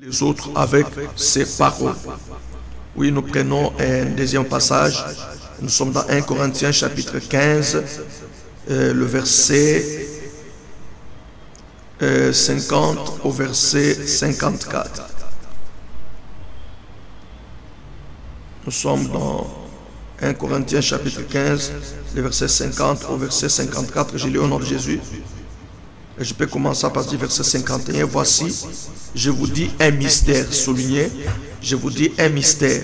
les autres avec ces paroles. Oui, nous prenons un deuxième passage. Nous sommes dans 1 Corinthiens chapitre 15, le verset 50 au verset 54. Nous sommes dans 1 Corinthiens chapitre 15, le verset 50 au verset 54. Je lis au nom de Jésus. Et je peux commencer à partir du verset 51. Voici, je vous dis un mystère. Soulignez, je vous dis un mystère.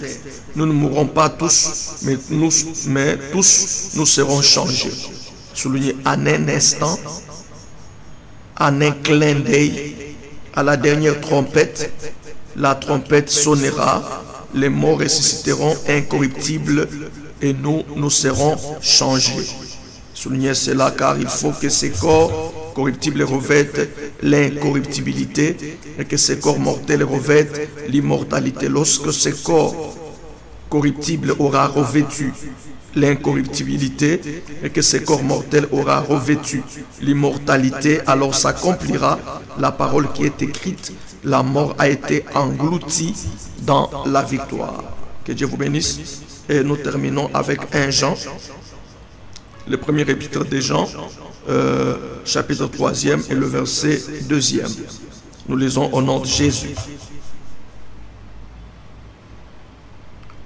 Nous ne mourrons pas tous, mais tous nous serons changés. Soulignez, en un instant, en un clin d'œil, à la dernière trompette, la trompette sonnera, les morts ressusciteront incorruptibles et nous serons changés. Soulignez cela car il faut que ces corps corruptibles revêtent l'incorruptibilité et que ces corps mortels revêtent l'immortalité. Lorsque ces corps corruptibles aura revêtu l'incorruptibilité et que ces corps mortels aura revêtu l'immortalité, alors s'accomplira la parole qui est écrite: la mort a été engloutie dans la victoire. Que Dieu vous bénisse. Et nous terminons avec 1 Jean, le premier épître de Jean, chapitre 3e et le verset 2e. Nous lisons au nom de Jésus.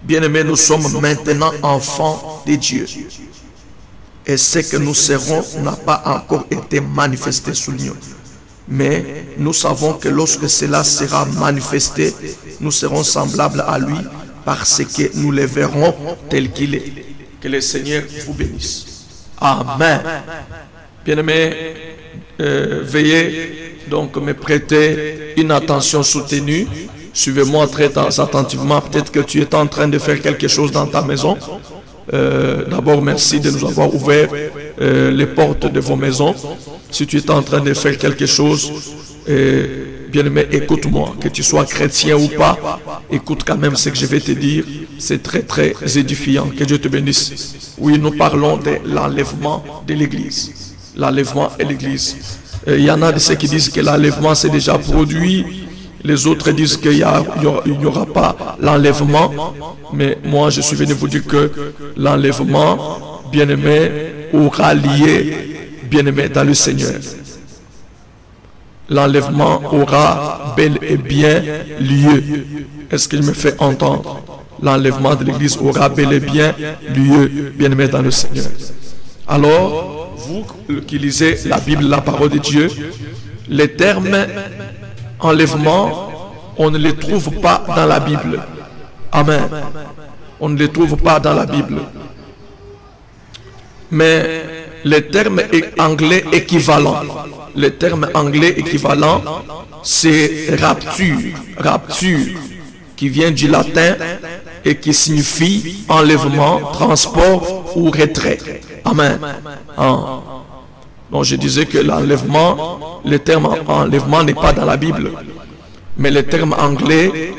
Bien-aimés, nous sommes maintenant enfants de Dieu. Et ce que nous serons n'a pas encore été manifesté sous nous. Mais nous savons que lorsque cela sera manifesté, nous serons semblables à lui parce que nous le verrons tel qu'il est. Que le Seigneur vous bénisse. Amen. Bien-aimés, veuillez donc me prêter une attention soutenue. Suivez-moi très attentivement. Peut-être que tu es en train de faire quelque chose dans ta maison. D'abord, merci de nous avoir ouvert les portes de vos maisons. Si tu es en train de faire quelque chose, bien-aimé, écoute-moi. Que tu sois chrétien ou pas, écoute quand même ce que je vais te dire. C'est très très édifiant. Que Dieu te bénisse. Oui, nous parlons de l'enlèvement de l'Église. L'enlèvement et l'Église. Il y en a de ceux qui disent que l'enlèvement c'est déjà produit. Les autres disent qu'il n'y aura pas l'enlèvement. Mais moi, je suis venu vous dire que l'enlèvement, bien-aimé, aura lieu, bien-aimé, dans le Seigneur. L'enlèvement aura bel et bien lieu. Est-ce qu'il me fait entendre? L'enlèvement de l'Église aura bel et bien lieu, bien-aimé, dans le Seigneur. Alors, vous qui lisez la Bible, la parole de Dieu, les termes enlèvement, on ne les trouve pas dans la Bible. Amen. On ne les trouve pas dans la Bible. Mais les termes anglais équivalents, les termes anglais équivalents, c'est rapture. Rapture, qui vient du latin et qui signifie enlèvement, transport ou retrait. Amen. Donc je disais que l'enlèvement, le terme enlèvement n'est pas dans la Bible. Mais le terme anglais,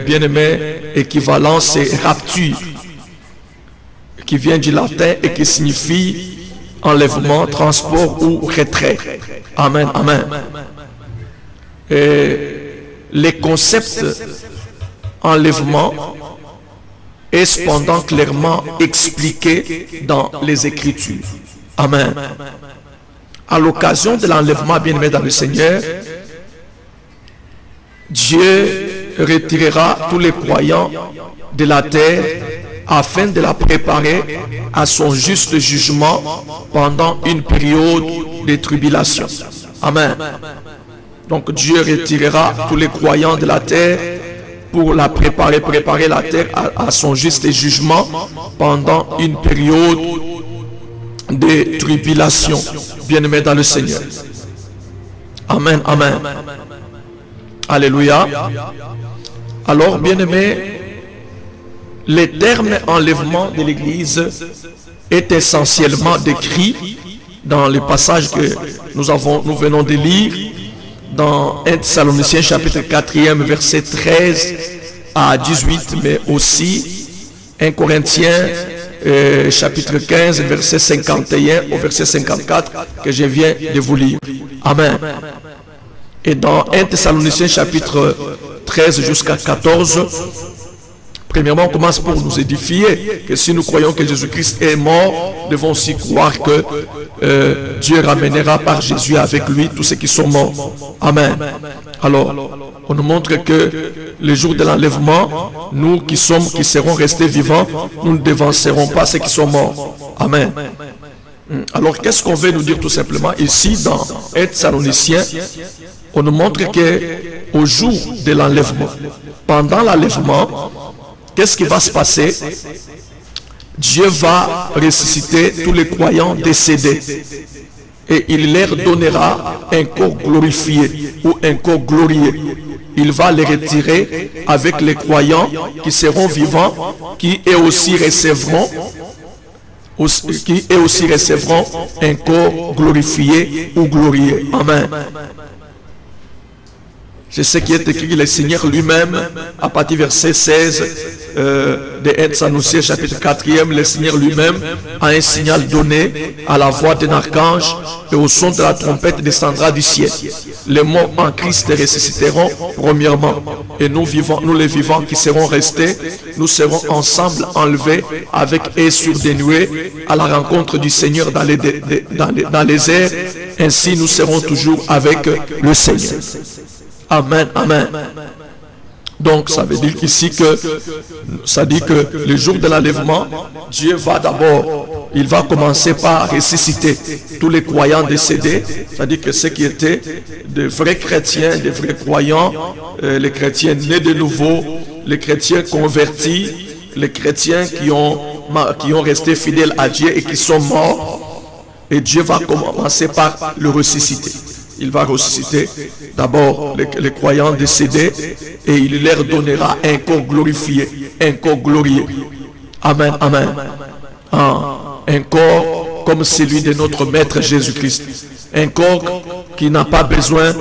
bien-aimé, équivalent, c'est rapture, qui vient du latin et qui signifie enlèvement, transport ou retrait. Amen, amen. Et les concepts enlèvement est cependant clairement expliqué dans les Écritures. Amen. À l'occasion de l'enlèvement, bien-aimé dans le Seigneur, Dieu retirera tous les croyants de la terre afin de la préparer à son juste jugement pendant une période de tribulation. Amen. Donc Dieu retirera tous les croyants de la terre pour la préparer la terre à son juste jugement pendant une période de tribulation, bien-aimés dans le Seigneur. Amen, amen. Alléluia. Alors, bien-aimés, le terme enlèvement de l'Église est essentiellement décrit dans le passage que nous venons de lire dans 1 Thessaloniciens chapitre 4e verset 13 à 18, mais aussi 1 Corinthiens chapitre 15 verset 51 au verset 54 que je viens de vous lire. Amen. Et dans 1 Thessaloniciens chapitre 13 jusqu'à 14. Premièrement, on commence pour nous édifier que si nous croyons que Jésus-Christ est mort, nous devons aussi croire que Dieu ramènera par Jésus avec lui tous ceux qui sont morts. Amen. Alors, on nous montre que le jour de l'enlèvement, nous qui serons restés vivants, nous ne devancerons pas ceux qui sont morts. Amen. Alors, qu'est-ce qu'on veut nous dire tout simplement? Ici, dans 1 Thessaloniciens, on nous montre qu'au jour de l'enlèvement, pendant l'enlèvement, qu'est-ce qui va se passer? Dieu va ressusciter tous les croyants décédés. Et il leur donnera un corps glorifié ou un corps glorieux. Il va les retirer avec les croyants qui seront vivants, qui eux aussi recevront un corps glorifié ou glorieux. Amen. C'est ce qui est écrit, le Seigneur lui-même, à partir du verset 16 de 1 Thessaloniciens, chapitre 4e, le Seigneur lui-même a un signal donné à la voix d'un archange et au son de la trompette descendra du ciel. Les morts en Christ ressusciteront premièrement. Et nous les vivants qui serons restés, nous serons ensemble enlevés avec eux sur des nuées à la rencontre du Seigneur dans les airs. Ainsi nous serons toujours avec le Seigneur. Amen, amen. Donc ça veut dire ici que ça dit que le jour de l'enlèvement, Dieu va d'abord, il va commencer par ressusciter tous les croyants décédés, c'est-à-dire que ceux qui étaient de vrais chrétiens, de vrais croyants, les chrétiens nés de nouveau, les chrétiens convertis, les chrétiens qui ont resté fidèles à Dieu et qui sont morts, et Dieu va commencer par le ressusciter. Il va ressusciter d'abord les croyants décédés et il leur donnera un corps glorifié, un corps glorieux. Amen, amen. Un corps comme celui de notre Maître Jésus-Christ. Un corps qui n'a pas besoin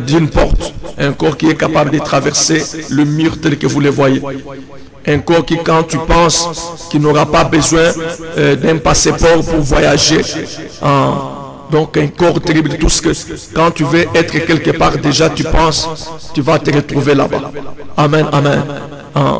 d'une porte. Un corps qui est capable de traverser le mur tel que vous le voyez. Un corps qui, quand tu penses qu'il n'aura pas besoin d'un passeport pour voyager, donc un corps terrible, tout ce que quand tu veux être quelque part déjà tu penses, tu vas te retrouver là-bas. Amen, amen.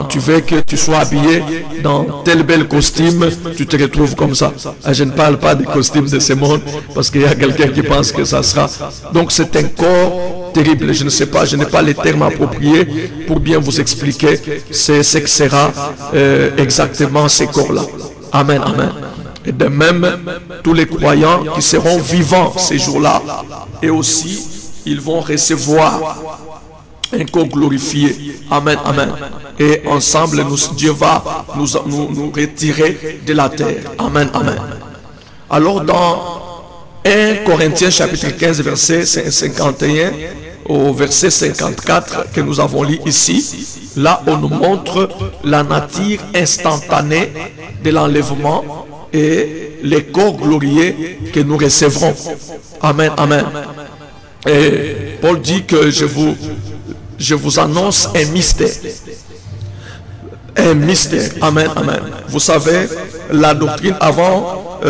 Tu veux que tu sois habillé dans tel bel costume, tu te retrouves comme ça. Je ne parle pas des costumes de ce monde parce qu'il y a quelqu'un qui pense que ça sera. Donc c'est un corps terrible. Je ne sais pas, je n'ai pas les termes appropriés pour bien vous expliquer ce que sera exactement ces corps-là. Amen, amen. Et de même, tous les croyants qui seront vivants ces jours-là, et aussi, ils vont recevoir un corps glorifié. Amen, amen. Et ensemble, Dieu va nous retirer de la terre. Amen, amen. Alors, dans 1 Corinthiens chapitre 15, verset 51 au verset 54 que nous avons lu ici, là, on nous montre la nature instantanée de l'enlèvement et les corps glorieux que nous recevrons. Amen, amen. Et Paul dit que je vous annonce un mystère. Un mystère. Amen, amen. Vous savez, la doctrine, avant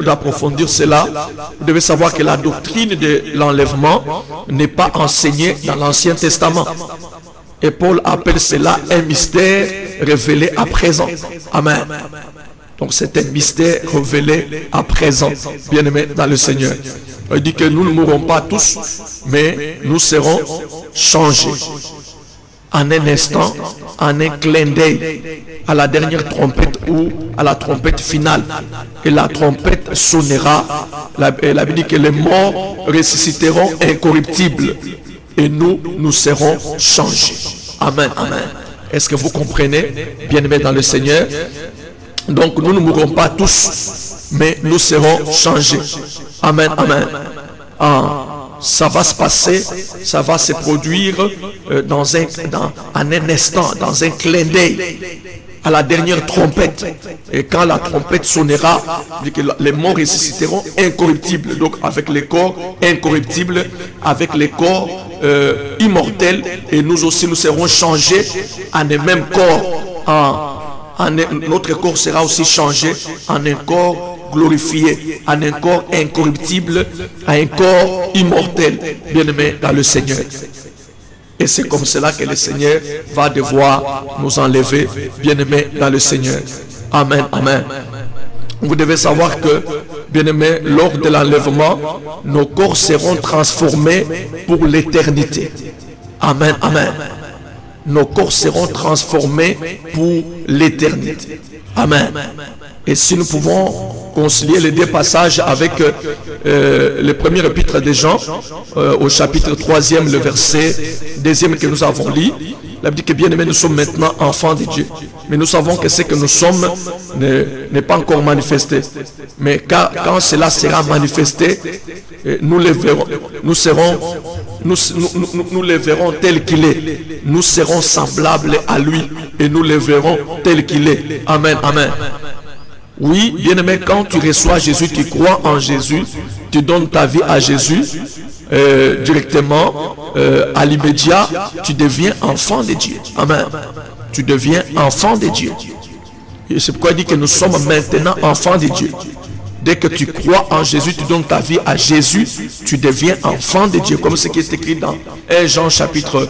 d'approfondir cela, vous devez savoir que la doctrine de l'enlèvement n'est pas enseignée dans l'Ancien Testament. Et Paul appelle cela un mystère révélé à présent. Amen. Donc c'est un mystère révélé à présent, bien-aimés dans le Seigneur. Il dit que nous ne mourrons pas tous, mais nous serons changés. En un instant, en un clin d'œil, à la dernière trompette ou à la trompette finale. Et la trompette sonnera. La Bible dit que les morts ressusciteront incorruptibles. Et nous serons changés. Amen, amen. Est-ce que vous comprenez, bien-aimés dans le Seigneur? Donc nous ne mourrons pas tous, mais nous serons changés. Amen, amen. Ça va se passer, ça va se produire en un instant, dans un clin d'œil, à la dernière trompette. Et quand la trompette sonnera, les morts ressusciteront incorruptibles. Donc avec les corps incorruptibles, avec les corps immortels, et nous aussi nous serons changés en un même corps. Notre corps sera aussi changé en un corps glorifié, en un corps incorruptible, à un corps immortel, bien-aimé dans le Seigneur. Et c'est comme cela que le Seigneur va devoir nous enlever, bien-aimés dans le Seigneur. Amen, amen. Vous devez savoir que, bien-aimés, lors de l'enlèvement, nos corps seront transformés pour l'éternité. Amen, amen. Nos corps seront transformés pour l'éternité. Amen. Et si nous pouvons concilier les deux passages avec le premier épître de Jean, au chapitre 3e, le verset 2e que nous avons lu, la Bible dit que bien aimés, nous sommes maintenant enfants de Dieu. Mais nous savons que ce que nous sommes n'est pas encore manifesté. Mais quand cela sera manifesté, nous le verrons. Nous le verrons tel qu'il est. Nous serons semblables à lui et nous le verrons tel qu'il est. Amen, amen. Oui, bien-aimé, quand tu reçois Jésus, tu crois en Jésus, tu donnes ta vie à Jésus, directement, à l'immédiat, tu deviens enfant de Dieu. Amen. Tu deviens enfant de Dieu. Et c'est pourquoi il dit que nous sommes maintenant enfants de Dieu. Dès que tu crois en Jésus, tu donnes ta vie à Jésus, tu deviens enfant de Dieu, comme ce qui est écrit dans 1 Jean chapitre,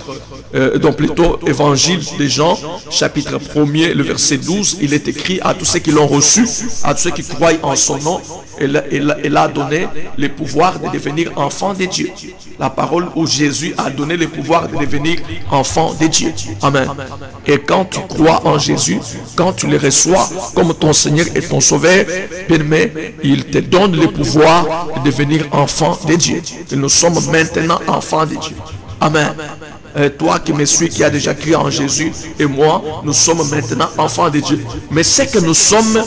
donc plutôt évangile de Jean, chapitre 1er, le verset 12, il est écrit à tous ceux qui l'ont reçu, à tous ceux qui croient en son nom, il a donné le pouvoir de devenir enfant de Dieu. La parole où Jésus a donné le pouvoir de devenir enfant de Dieu. Amen. Et quand tu crois en Jésus, quand tu le reçois comme ton Seigneur et ton Sauveur, bien-aimé, il te donne le pouvoir de devenir enfant de Dieu. Et nous sommes maintenant enfants de Dieu. Amen. Toi qui me suis, qui as déjà crié en Jésus, et moi, nous sommes maintenant enfants de Dieu. Mais ce que nous sommes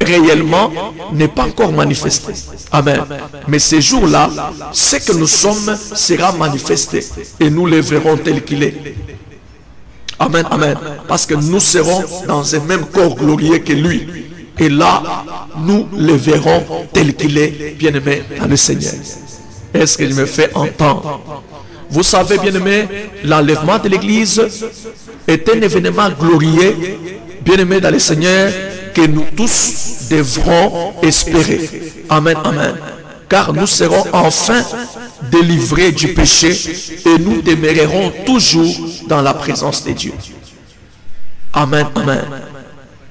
réellement n'est pas encore manifesté. Amen. Mais ces jours-là, ce que nous sommes sera manifesté et nous le verrons tel qu'il est. Amen, amen. Parce que nous serons dans un même corps glorieux que lui. Et là, nous le verrons tel qu'il est, bien-aimé dans le Seigneur. Est-ce que je me fais entendre? Vous savez, bien-aimé, l'enlèvement de l'Église est un événement glorieux, bien-aimé dans le Seigneur, que nous tous devrons espérer. Amen, amen. Car nous serons enfin délivrés du péché et nous demeurerons toujours dans la présence de Dieu. Amen, amen.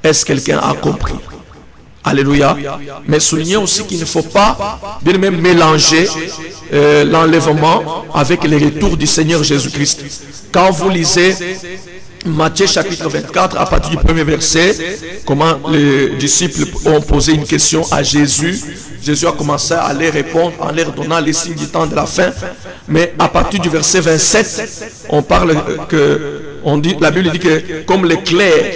Est-ce que quelqu'un a compris? Alléluia. Mais soulignez aussi qu'il ne faut pas bien même mélanger l'enlèvement avec le retour du Seigneur Jésus-Christ. Quand vous lisez Matthieu chapitre 24, à partir du premier verset, comment les disciples ont posé une question à Jésus. Jésus a commencé à leur répondre en leur donnant les signes du temps de la fin. Mais à partir du verset 27, on parle la Bible dit que comme l'éclair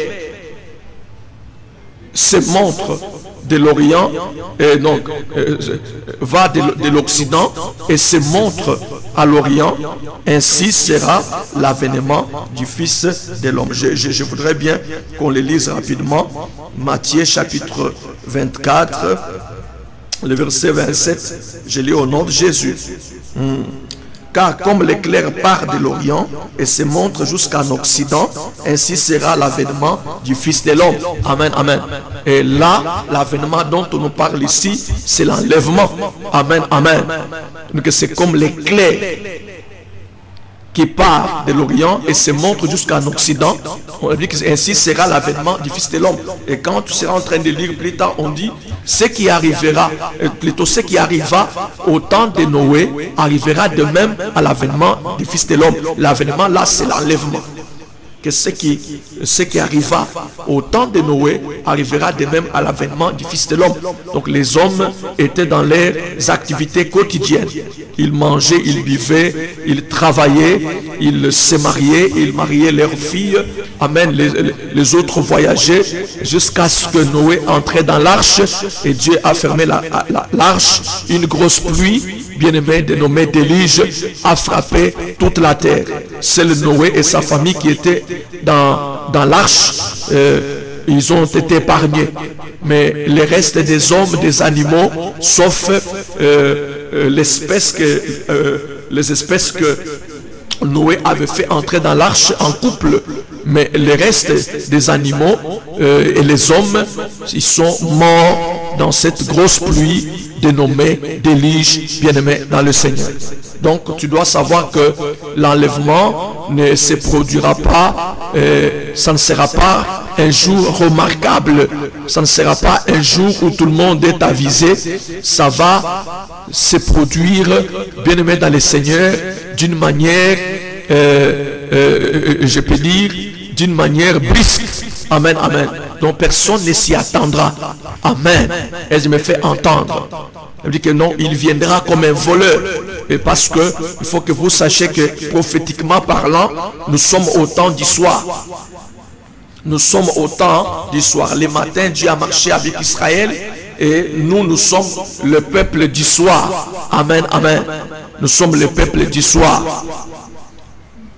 se montre de l'Orient, donc va de l'Occident et se montre à l'Orient, ainsi sera l'avènement du Fils de l'homme. Je voudrais bien qu'on le lise rapidement. Matthieu chapitre 24, le verset 27, je lis au nom de Jésus. Car comme l'éclair part de l'Orient et se montre jusqu'en Occident, ainsi sera l'avènement du Fils de l'homme. Amen, amen. Et là, l'avènement dont on nous parle ici, c'est l'enlèvement. Amen, amen. Donc c'est comme l'éclair qui part de l'Orient et se montre jusqu'en Occident. On dit que ainsi sera l'avènement du Fils de l'homme. Et quand tu seras en train de lire plus tard, on dit ce qui arrivera, plutôt ce qui arriva au temps de Noé, arrivera de même à l'avènement du Fils de l'homme. L'avènement là, c'est l'enlèvement. Que ce qui arriva au temps de Noé arrivera de même à l'avènement du Fils de l'homme. Donc les hommes étaient dans leurs activités quotidiennes. Ils mangeaient, ils buvaient, ils travaillaient, ils se mariaient, ils mariaient leurs filles. Amen. Les autres voyageaient jusqu'à ce que Noé entrait dans l'arche et Dieu a fermé l'arche. Une grosse pluie, bien-aimé, dénommée déluge, a frappé toute la terre. C'est le Noé et sa famille qui étaient dans l'arche, ils ont été épargnés. Mais le reste des hommes, des animaux, sauf les espèces que Noé avait fait entrer dans l'arche en couple. Mais le reste des animaux et les hommes, ils sont morts dans cette grosse pluie dénommée déluge, bien-aimé dans le Seigneur. Donc tu dois savoir que l'enlèvement ne se produira pas, ça ne sera pas un jour remarquable, ça ne sera pas un jour où tout le monde est avisé, ça va se produire, bien aimé dans le Seigneur, d'une manière, je peux dire, d'une manière brusque. Amen, amen. Donc personne ne s'y attendra. Amen. Et je me fais entendre. Il dit que non, il viendra comme un voleur. Et parce que il faut que vous sachiez que prophétiquement parlant, nous sommes au temps du soir. Nous sommes au temps du soir. Le matin, Dieu a marché avec Israël et nous sommes le peuple du soir. Amen, amen. Nous sommes le peuple du soir.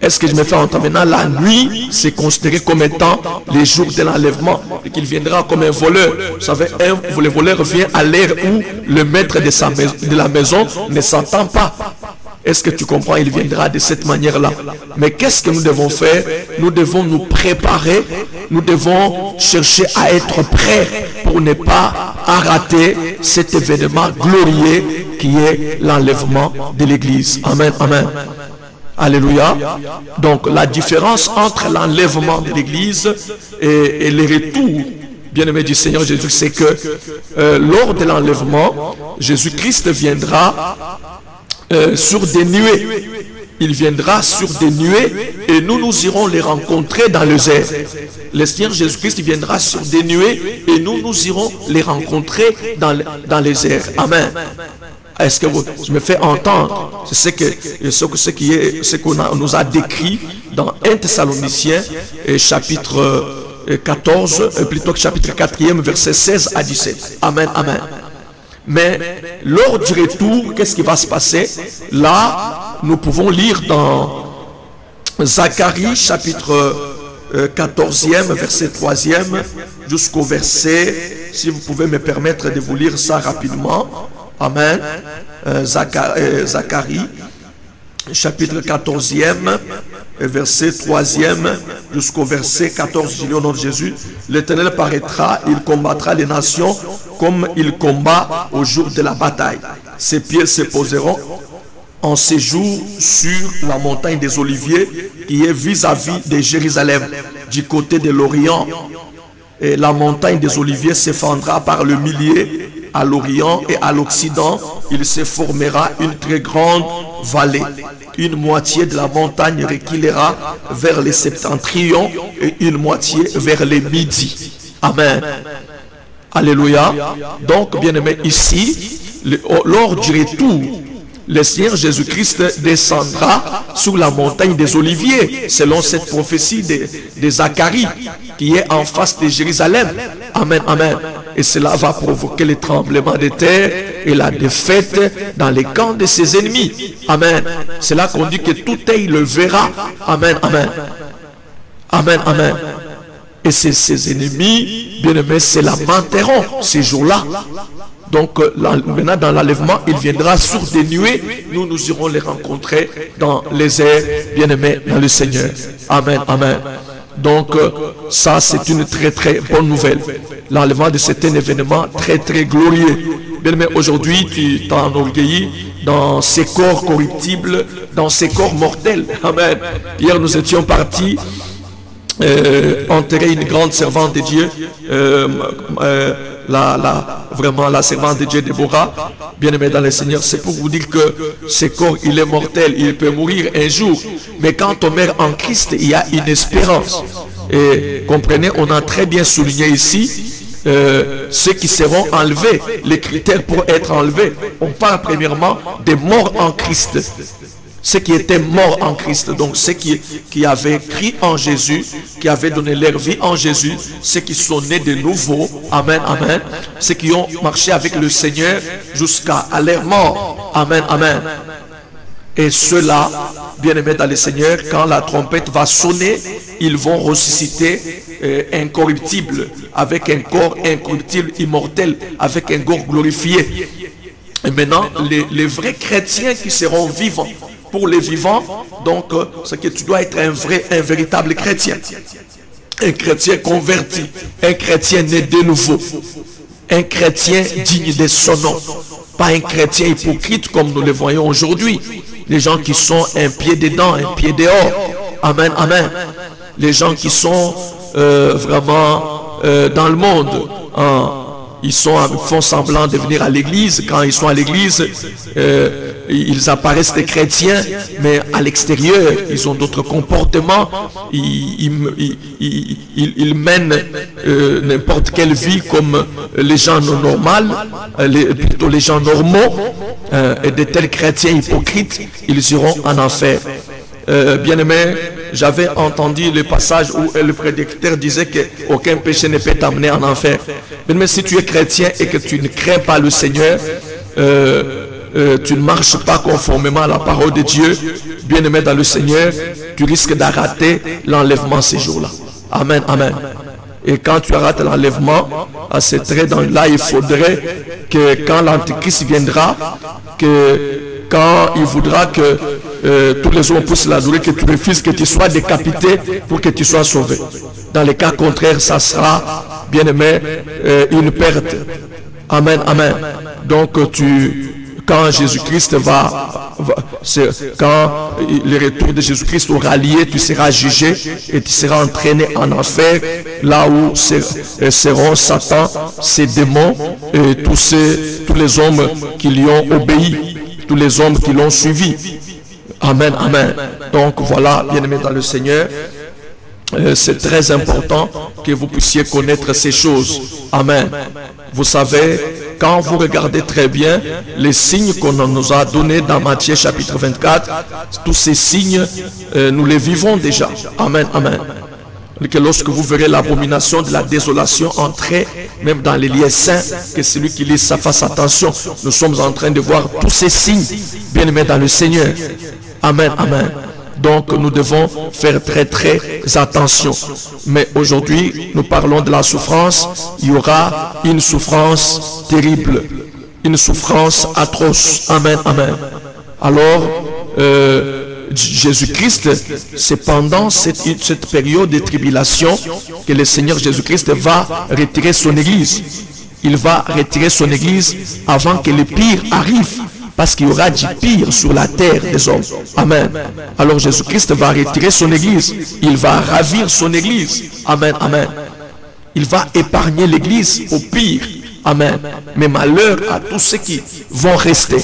Est-ce que je me fais entendre? Maintenant, la nuit, c'est considéré comme étant les jours de l'enlèvement et qu'il viendra comme un voleur. Vous savez, le voleur vient à l'heure où le maître de la maison ne s'entend pas. Est-ce que tu comprends? Il viendra de cette manière-là. Mais qu'est-ce que nous devons faire? Nous devons nous préparer. Nous devons chercher à être prêts pour ne pas rater cet événement glorieux qui est l'enlèvement de l'Église. Amen, amen. Alléluia. Donc la différence entre l'enlèvement de l'Église et le retour, bien-aimé du Seigneur Jésus, c'est que lors de l'enlèvement, Jésus-Christ viendra sur des nuées. Il viendra sur des nuées et nous irons les rencontrer dans les airs. Le Seigneur Jésus-Christ viendra sur des nuées et nous irons les rencontrer dans les airs. Amen. Est-ce que je me fais entendre? C'est ce qu'on nous a décrit dans 1 Thessaloniciens chapitre 14, plutôt que chapitre 4e, versets 16 à 17. Amen, amen. Mais lors du retour, qu'est-ce qui va se passer? Là, nous pouvons lire dans Zacharie chapitre 14e, verset 3e, jusqu'au verset, si vous pouvez me permettre de vous lire ça rapidement. Amen. Zacharie, chapitre 14e, verset 3e, jusqu'au verset 14. Je lis au nom de Jésus. L'Éternel paraîtra, il combattra les nations comme il combat au jour de la bataille. Ses pieds se poseront en séjour sur la montagne des Oliviers qui est vis-à-vis de Jérusalem, du côté de l'Orient. Et la montagne des Oliviers s'effondrera par le millier à l'Orient et à l'Occident. Il se formera une très grande vallée. Une moitié de la montagne reculera vers le septentrion et une moitié vers le midi. Amen. Alléluia. Donc, bien aimé, ici, lors du retour, le Seigneur Jésus-Christ descendra sur la montagne des Oliviers, selon cette prophétie de Zacharie, qui est en face de Jérusalem. Amen, amen. Et cela va provoquer le tremblement de terre et la défaite dans les camps de ses ennemis. Amen. C'est là qu'on dit que tout œil le verra. Amen, amen. Amen, amen. Et ses ennemis, bien aimés, se lamenteront ces jours-là. Donc maintenant dans l'enlèvement, il viendra sur des nuées. Nous irons les rencontrer dans les airs, bien-aimés dans le Seigneur. Amen, amen. Donc ça c'est une très très bonne nouvelle. L'enlèvement de cet événement très très glorieux. Bien-aimé, aujourd'hui tu t'enorgueillis dans ces corps corruptibles, dans ces corps mortels. Amen. Hier nous étions partis enterrer une grande servante de Dieu, vraiment la servante de Dieu Déborah, bien aimé dans le Seigneur. C'est pour vous dire que ce corps il est mortel, il peut mourir un jour, mais quand on meurt en Christ il y a une espérance. Et comprenez, on a très bien souligné ici ceux qui seront enlevés, les critères pour être enlevés. On parle premièrement des morts en Christ, ceux qui étaient morts en Christ, donc ceux qui avaient cru en Jésus, qui avaient donné leur vie en Jésus, ceux qui sont nés de nouveau, amen, amen, ceux qui ont marché avec le Seigneur jusqu'à leur mort, amen, amen. Et ceux-là, bien-aimés dans le Seigneur, quand la trompette va sonner, ils vont ressusciter incorruptibles, avec un corps incorruptible, immortel, avec un corps glorifié. Et maintenant, les vrais chrétiens qui seront vivants, pour les vivants, donc, c'est que tu dois être un véritable chrétien. Un chrétien converti, un chrétien né de nouveau, un chrétien digne de son nom. Pas un chrétien hypocrite comme nous le voyons aujourd'hui. Les gens qui sont un pied dedans, un pied dehors. Amen, amen. Les gens qui sont vraiment dans le monde. Ils font semblant de venir à l'église. Quand ils sont à l'église, ils apparaissent des chrétiens, mais à l'extérieur, ils ont d'autres comportements. Ils mènent n'importe quelle vie comme les gens normaux, plutôt les gens normaux. Et de tels chrétiens hypocrites, ils iront en enfer. Bien-aimé, j'avais entendu le passage où le prédicateur disait qu'aucun péché ne peut t'amener en enfer. Mais si tu es chrétien et que tu ne crains pas le Seigneur, tu ne marches pas conformément à la parole de Dieu, bien-aimé dans le Seigneur, tu risques de rater l'enlèvement ces jours-là. Amen, amen. Et quand tu rates l'enlèvement, à ce trait-là, il faudrait que quand l'Antichrist viendra, quand il voudra que tous les hommes poussent la douleur, que tu refuses que tu sois décapité pour que tu sois sauvé. Dans les cas contraires, ça sera, bien-aimé, une perte. Amen, amen. Donc, quand Jésus-Christ quand le retour de Jésus-Christ aura lieu, tu seras jugé et tu seras entraîné en enfer, là où seront Satan, ses démons et tous les hommes qui lui ont obéi, tous les hommes qui l'ont suivi. Amen, amen. Donc voilà, bien-aimés dans le Seigneur, c'est très important que vous puissiez connaître ces choses. Amen. Vous savez, quand vous regardez très bien les signes qu'on nous a donnés dans Matthieu chapitre 24, tous ces signes, nous les vivons déjà. Amen, amen. Que lorsque vous verrez l'abomination de la désolation entrer, même dans les lieux saints, que celui qui lit ça fasse attention. Nous sommes en train de voir tous ces signes, bien-aimés dans le Seigneur. Amen, amen. Donc nous devons faire très très attention. Mais aujourd'hui, nous parlons de la souffrance. Il y aura une souffrance terrible, une souffrance atroce. Amen, amen. Alors, Jésus-Christ, c'est pendant cette période de tribulation que le Seigneur Jésus-Christ va retirer son Église. Il va retirer son Église avant que le pire arrive. Parce qu'il y aura du pire sur la terre des hommes. Amen. Alors Jésus-Christ va retirer son Église. Il va ravir son Église. Amen, amen. Il va épargner l'Église au pire. Amen. Mais malheur à tous ceux qui vont rester.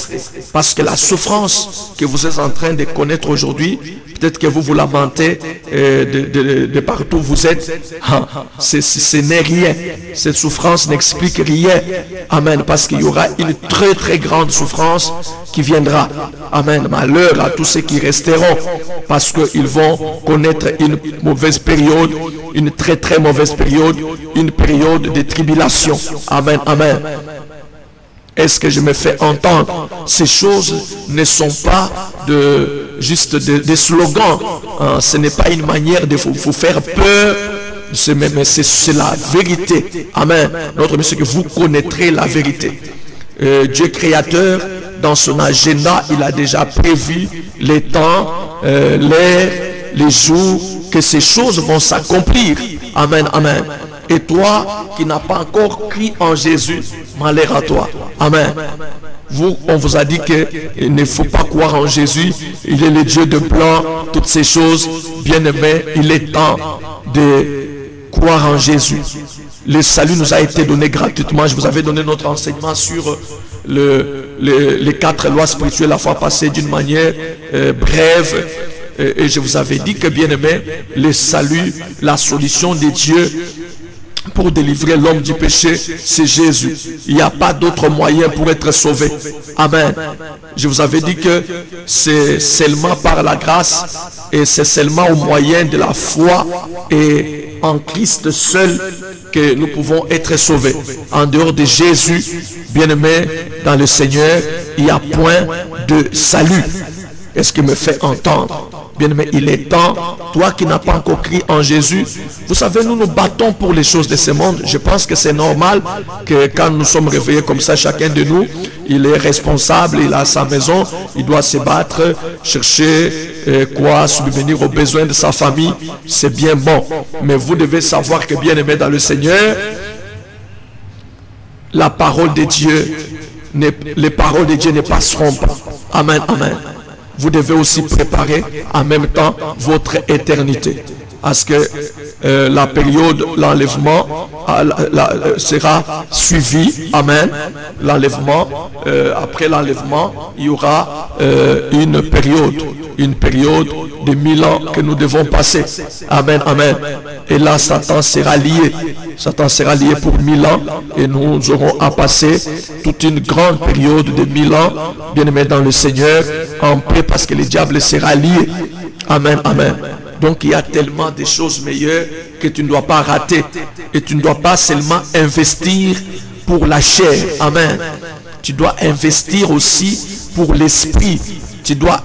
Parce que la souffrance que vous êtes en train de connaître aujourd'hui, peut-être que vous vous lamentez de partout où vous êtes. Ce n'est rien. Cette souffrance n'explique rien. Amen. Parce qu'il y aura une très très grande souffrance qui viendra. Amen. Malheur à tous ceux qui resteront. Parce qu'ils vont connaître une mauvaise période, une très très mauvaise période, une période de tribulation. Amen. Amen. Est-ce que je me fais entendre? Ces choses ne sont pas juste des slogans. Ce n'est pas une manière de vous faire peur. Mais c'est la vérité. Amen. Notre Monsieur, que vous connaîtrez la vérité. Dieu créateur, dans son agenda, il a déjà prévu les temps, les jours, que ces choses vont s'accomplir. Amen, amen. Et toi qui n'as pas encore cru en Jésus, malheur à toi. Amen. On vous a dit qu'il ne faut pas croire en Jésus. Il est le Dieu de plan, toutes ces choses. Bien-aimés, il est temps de croire en Jésus. Le salut nous a été donné gratuitement. Je vous avais donné notre enseignement sur les 4 lois spirituelles la fois passée d'une manière brève. Et je vous avais dit que, bien-aimé, le salut, la solution de Dieu pour délivrer l'homme du péché, c'est Jésus. Il n'y a pas d'autre moyen pour être sauvé. Amen. Je vous avais dit que c'est seulement par la grâce et c'est seulement au moyen de la foi et en Christ seul que nous pouvons être sauvés. En dehors de Jésus, bien-aimé, dans le Seigneur, il n'y a point de salut. Est-ce qu'il me fait entendre? Bien-aimé, il est temps, toi qui n'as pas encore cru en Jésus, vous savez, nous nous battons pour les choses de ce monde. Je pense que c'est normal que quand nous sommes réveillés comme ça, chacun de nous, il est responsable, il a sa maison, il doit se battre, chercher subvenir aux besoins de sa famille. C'est bien bon. Mais vous devez savoir que, bien-aimé dans le Seigneur, la parole de Dieu, les paroles de Dieu ne passeront pas. Amen, amen. vous devez aussi préparer en même temps votre éternité. À ce que la période, l'enlèvement sera suivi. Amen. L'enlèvement, après l'enlèvement, il y aura une période de 1000 ans que nous devons passer. Amen, amen. Et là, Satan sera lié. Satan sera lié pour 1000 ans et nous aurons à passer toute une grande période de 1000 ans, bien aimé dans le Seigneur, en paix, parce que le diable sera lié. Amen, amen. Donc il y a tellement de choses meilleures que tu ne dois pas rater. Et tu ne dois pas seulement investir pour la chair. Amen. Tu dois investir aussi pour l'esprit. Tu dois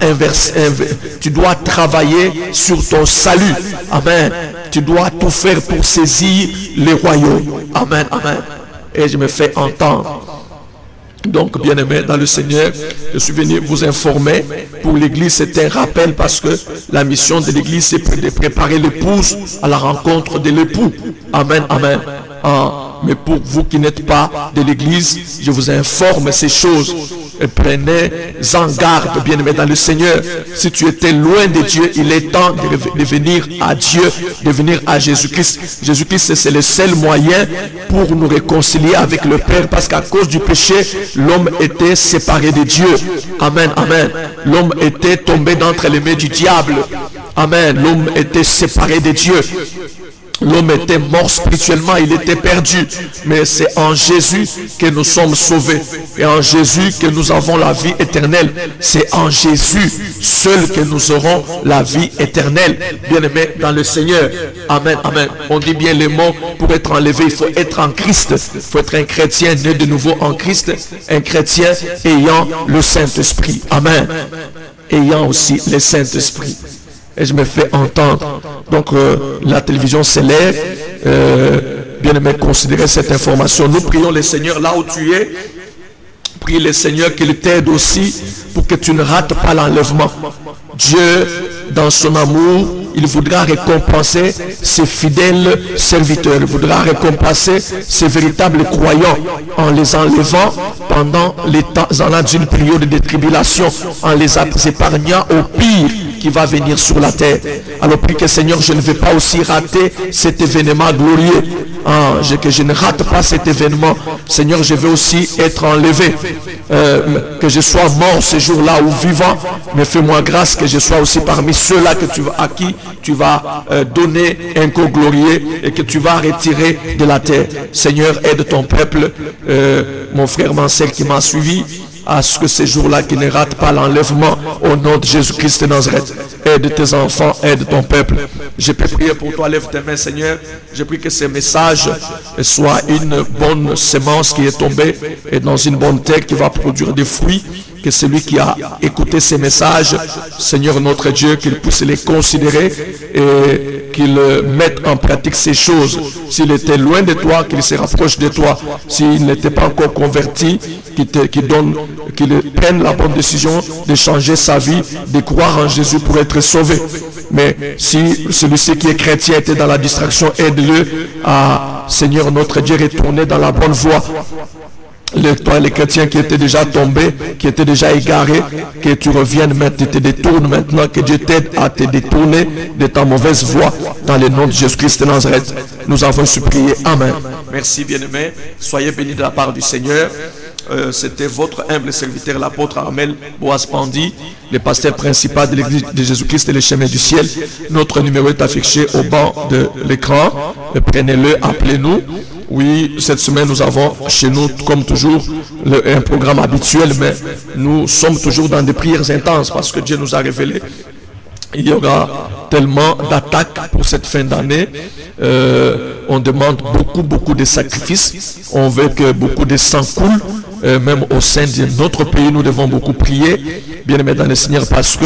travailler sur ton salut. Amen. Tu dois tout faire pour saisir les royaumes. Amen, amen. Et je me fais entendre. Donc, bien-aimés dans le Seigneur, je suis venu vous informer. Pour l'église, c'est un rappel parce que la mission de l'église, c'est de préparer l'épouse à la rencontre de l'époux. Amen, amen. Mais pour vous qui n'êtes pas de l'église, je vous informe ces choses. Et prenez-en garde, bien-aimés dans le Seigneur. Si tu étais loin de Dieu, il est temps de venir à Dieu, de venir à Jésus-Christ. Jésus-Christ, c'est le seul moyen pour nous réconcilier avec le Père, parce qu'à cause du péché, l'homme était séparé de Dieu. Amen, amen. L'homme était tombé d'entre les mains du diable. Amen. L'homme était séparé de Dieu. L'homme était mort spirituellement, il était perdu. Mais c'est en Jésus que nous sommes sauvés. Et en Jésus que nous avons la vie éternelle. C'est en Jésus seul que nous aurons la vie éternelle. Bien-aimés dans le Seigneur. Amen, amen. On dit bien les mots, pour être enlevé, il faut être en Christ. Il faut être un chrétien né de nouveau en Christ. Un chrétien ayant le Saint-Esprit. Amen. Ayant aussi le Saint-Esprit. Et je me fais entendre. Donc la télévision s'élève. Bien aimé, considérez cette information. Nous prions le Seigneur là où tu es. Prie le Seigneur qu'il t'aide aussi pour que tu ne rates pas l'enlèvement. Dieu, dans son amour, il voudra récompenser ses fidèles serviteurs. Il voudra récompenser ses véritables croyants en les enlevant pendant les temps d'une période de tribulation, en les épargnant au pire qui va venir sur la terre. Alors prie que Seigneur, je ne vais pas aussi rater cet événement glorieux. Que je ne rate pas cet événement. Seigneur, je veux aussi être enlevé. Que je sois mort ce jour-là ou vivant. Mais fais-moi grâce que je sois aussi parmi ceux-là à qui tu vas donner un corps glorieux et que tu vas retirer de la terre. Seigneur, aide ton peuple, mon frère, ma sœur qui m'a suivi, à ce que ces jours-là qui ne ratent pas l'enlèvement au nom de Jésus-Christ de Nazareth. Aide tes enfants, aide ton peuple. Je peux prier pour toi, lève tes mains, Seigneur. Je prie que ces messages soient une bonne semence qui est tombée et dans une bonne terre qui va produire des fruits. Que celui qui a écouté ces messages, Seigneur notre Dieu, qu'il puisse les considérer et qu'il mette en pratique ces choses. S'il était loin de toi, qu'il se rapproche de toi. S'il n'était pas encore converti, qu'il prenne la bonne décision de changer sa vie, de croire en Jésus pour être sauvé. Mais si celui-ci qui est chrétien était dans la distraction, aide-le à, Seigneur notre Dieu, retourner dans la bonne voie. Les chrétiens qui étaient déjà tombés, qui étaient déjà égarés, que tu reviennes maintenant, te détournes maintenant, que Dieu t'aide à te détourner de ta mauvaise voie dans le nom de Jésus-Christ de Nazareth. Nous avons supplié. Amen. Merci bien-aimés. Soyez bénis de la part du Seigneur. C'était votre humble serviteur, l'apôtre Armel Boaz Pandi, le pasteur principal de l'église de Jésus-Christ et les chemins du ciel. Notre numéro est affiché au bas de l'écran. Prenez-le, appelez-nous. Oui, cette semaine, nous avons chez nous, comme toujours, un programme habituel, mais nous sommes toujours dans des prières intenses parce que Dieu nous a révélé. Il y aura tellement d'attaques pour cette fin d'année. On demande beaucoup de sacrifices. On veut que beaucoup de sang coule. Même au sein de notre pays, nous devons beaucoup prier. Bien aimé dans le Seigneur, parce que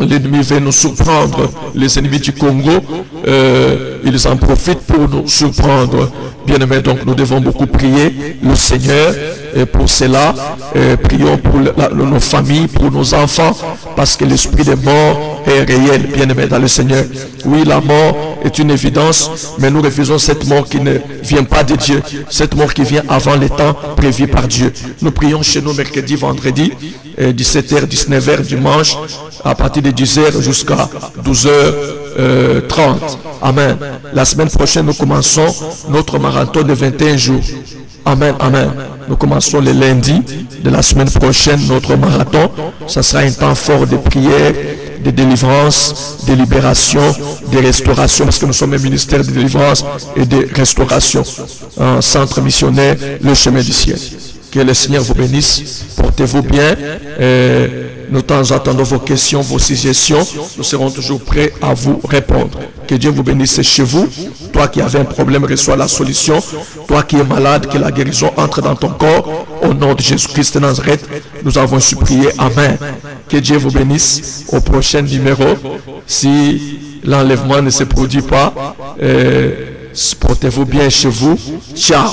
l'ennemi veut nous surprendre. Les ennemis du Congo ils en profitent pour nous surprendre. Bien-aimés, donc nous devons beaucoup prier le Seigneur pour cela. Prions pour nos familles, pour nos enfants, parce que l'esprit de mort est réel, bien-aimés dans le Seigneur. Oui, la mort est une évidence, mais nous refusons cette mort qui ne vient pas de Dieu, cette mort qui vient avant les temps prévus par Dieu. Nous prions chez nous mercredi, vendredi, 17h, 19h, dimanche, à partir de 10h jusqu'à 12h30. Amen. La semaine prochaine, nous commençons notre marathon de 21 jours. Amen, amen. Nous commençons le lundi de la semaine prochaine, notre marathon. Ça sera un temps fort de prière, de délivrance, de libération, de restauration, parce que nous sommes un ministère de délivrance et de restauration. Un centre missionnaire, le chemin du ciel. Que le Seigneur vous bénisse. Portez-vous bien. Nous attendons vos questions, vos suggestions. Nous serons toujours prêts à vous répondre. Que Dieu vous bénisse chez vous. Toi qui avais un problème, reçois la solution. Toi qui es malade, que la guérison entre dans ton corps. Au nom de Jésus-Christ de Nazareth, nous avons supplié. Amen. Que Dieu vous bénisse. Au prochain numéro, si l'enlèvement ne se produit pas, portez-vous bien chez vous. Ciao.